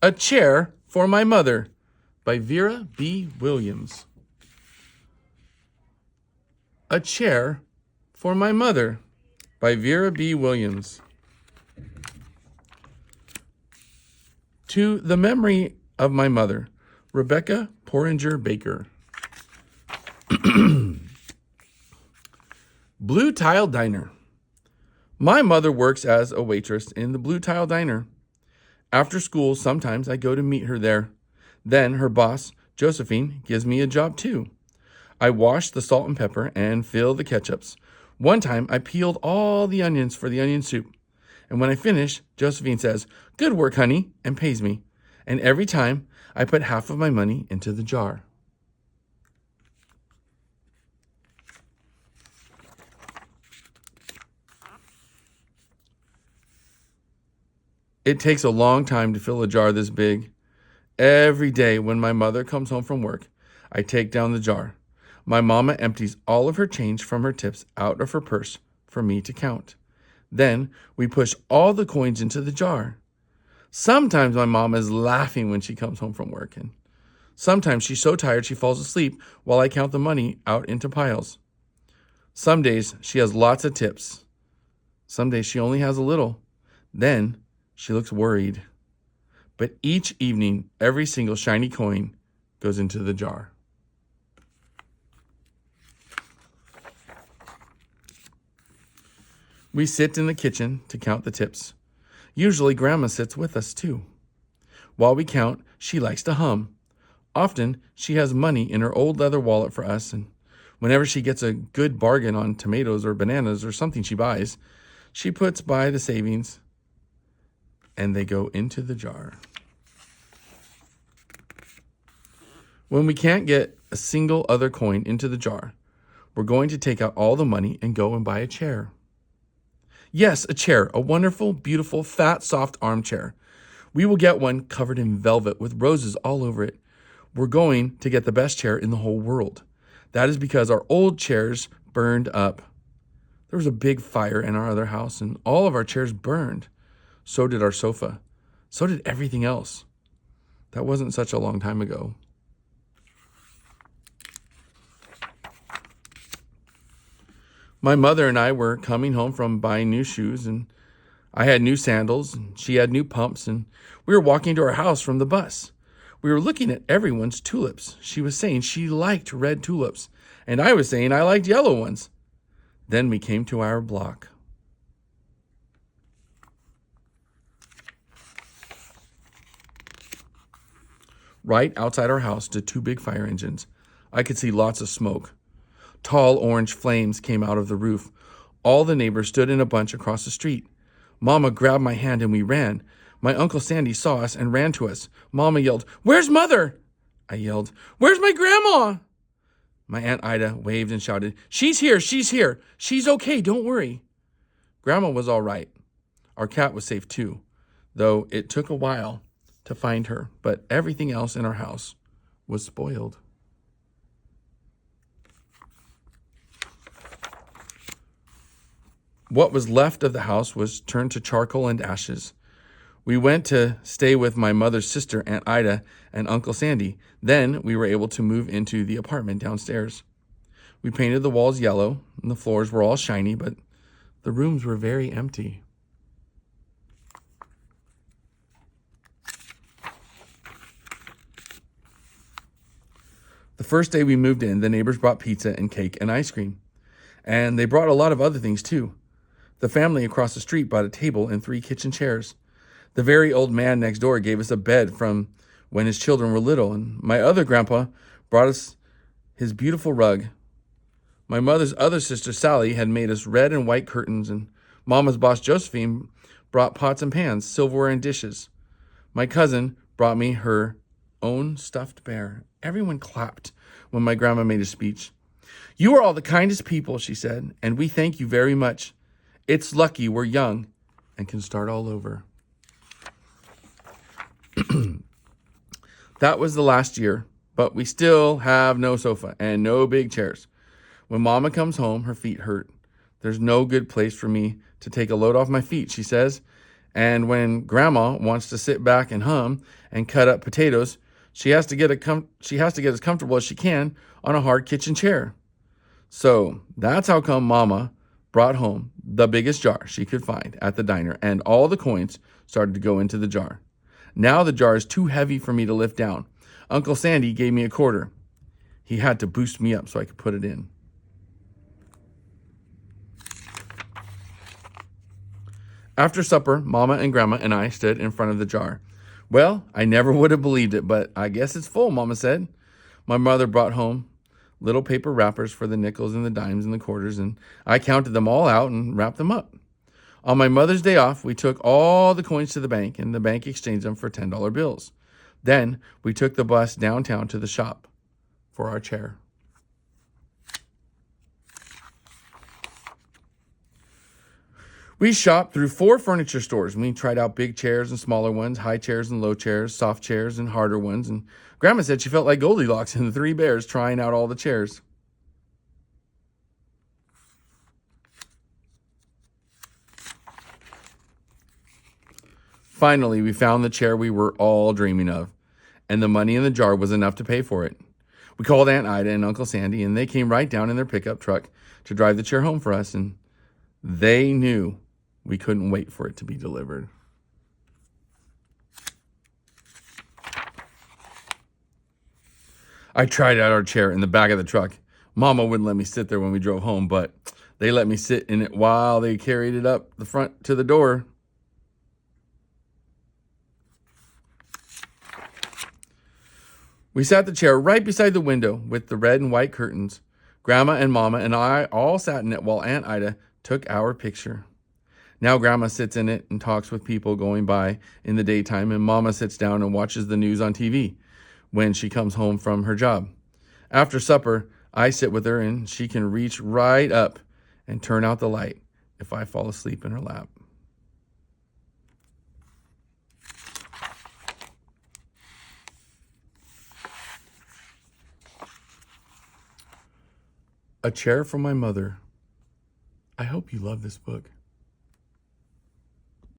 A Chair for My Mother by Vera B. Williams. A Chair for My Mother by Vera B. Williams. To the memory of my mother, Rebecca Porringer Baker. Blue Tile Diner. My mother works as a waitress in the Blue Tile Diner. After school, sometimes I go to meet her there. Then her boss, Josephine, gives me a job too. I wash the salt and pepper and fill the ketchups. One time, I peeled all the onions for the onion soup. And when I finish, Josephine says, "Good work, honey," and pays me. And every time, I put half of my money into the jar. It takes a long time to fill a jar this big. Every day when my mother comes home from work, I take down the jar. My mama empties all of her change from her tips out of her purse for me to count. Then we push all the coins into the jar. Sometimes my mom is laughing when she comes home from work, and sometimes she's so tired she falls asleep while I count the money out into piles. Some days she has lots of tips. Some days she only has a little. Then she looks worried. But each evening, every single shiny coin goes into the jar. We sit in the kitchen to count the tips. Usually Grandma sits with us too. While we count, she likes to hum. Often she has money in her old leather wallet for us, and whenever she gets a good bargain on tomatoes or bananas or something she buys, she puts by the savings and they go into the jar. When we can't get a single other coin into the jar, we're going to take out all the money and go and buy a chair. Yes, a chair, a wonderful, beautiful, fat, soft armchair. We will get one covered in velvet with roses all over it. We're going to get the best chair in the whole world. That is because our old chairs burned up. There was a big fire in our other house and all of our chairs burned. So did our sofa. So did everything else. That wasn't such a long time ago. My mother and I were coming home from buying new shoes, and I had new sandals, and she had new pumps, and we were walking to our house from the bus. We were looking at everyone's tulips. She was saying she liked red tulips, and I was saying I liked yellow ones. Then we came to our block. Right outside our house stood two big fire engines. I could see lots of smoke. Tall orange flames came out of the roof. All the neighbors stood in a bunch across the street. Mama grabbed my hand and we ran. My Uncle Sandy saw us and ran to us. Mama yelled, "Where's Mother?" I yelled, "Where's my grandma?" My Aunt Ida waved and shouted, "She's here, she's here. She's okay, don't worry." Grandma was all right. Our cat was safe too, though it took a while to find her, but everything else in our house was spoiled. What was left of the house was turned to charcoal and ashes. We went to stay with my mother's sister, Aunt Ida, and Uncle Sandy. Then we were able to move into the apartment downstairs. We painted the walls yellow, and the floors were all shiny, but the rooms were very empty. The first day we moved in, the neighbors brought pizza and cake and ice cream. And they brought a lot of other things too. The family across the street bought a table and 3 kitchen chairs. The very old man next door gave us a bed from when his children were little, and my other grandpa brought us his beautiful rug. My mother's other sister, Sally, had made us red and white curtains, and Mama's boss, Josephine, brought pots and pans, silverware and dishes. My cousin brought me her own stuffed bear. Everyone clapped when my grandma made a speech. "You are all the kindest people," she said, "and we thank you very much. It's lucky we're young and can start all over." That was the last year, but we still have no sofa and no big chairs. When Mama comes home, her feet hurt. "There's no good place for me to take a load off my feet," she says, And when Grandma wants to sit back and hum and cut up potatoes, she has to get as comfortable as she can on a hard kitchen chair. So that's how come Mama brought home the biggest jar she could find at the diner, and all the coins started to go into the jar. Now the jar is too heavy for me to lift down. Uncle Sandy gave me a quarter. He had to boost me up so I could put it in. After supper, Mama and Grandma and I stood in front of the jar. Well, I never would have believed it, but I guess it's full, Mama said. My mother brought home little paper wrappers for the nickels and the dimes and the quarters, and I counted them all out and wrapped them up. On my Mother's Day off, we took all the coins to the bank, and the bank exchanged them for $10 bills. Then we took the bus downtown to the shop for our chair. We shopped through 4 furniture stores. We tried out big chairs and smaller ones, high chairs and low chairs, soft chairs and harder ones. And Grandma said she felt like Goldilocks and the 3 bears trying out all the chairs. Finally, we found the chair we were all dreaming of, and the money in the jar was enough to pay for it. We called Aunt Ida and Uncle Sandy, and they came right down in their pickup truck to drive the chair home for us, and they knew we couldn't wait for it to be delivered. I tried out our chair in the back of the truck. Mama wouldn't let me sit there when we drove home, but they let me sit in it while they carried it up the front to the door. We sat the chair right beside the window with the red and white curtains. Grandma and Mama and I all sat in it while Aunt Ida took our picture. Now Grandma sits in it and talks with people going by in the daytime, and Mama sits down and watches the news on TV when she comes home from her job. After supper, I sit with her, and she can reach right up and turn out the light if I fall asleep in her lap. A Chair for My Mother. I hope you love this book.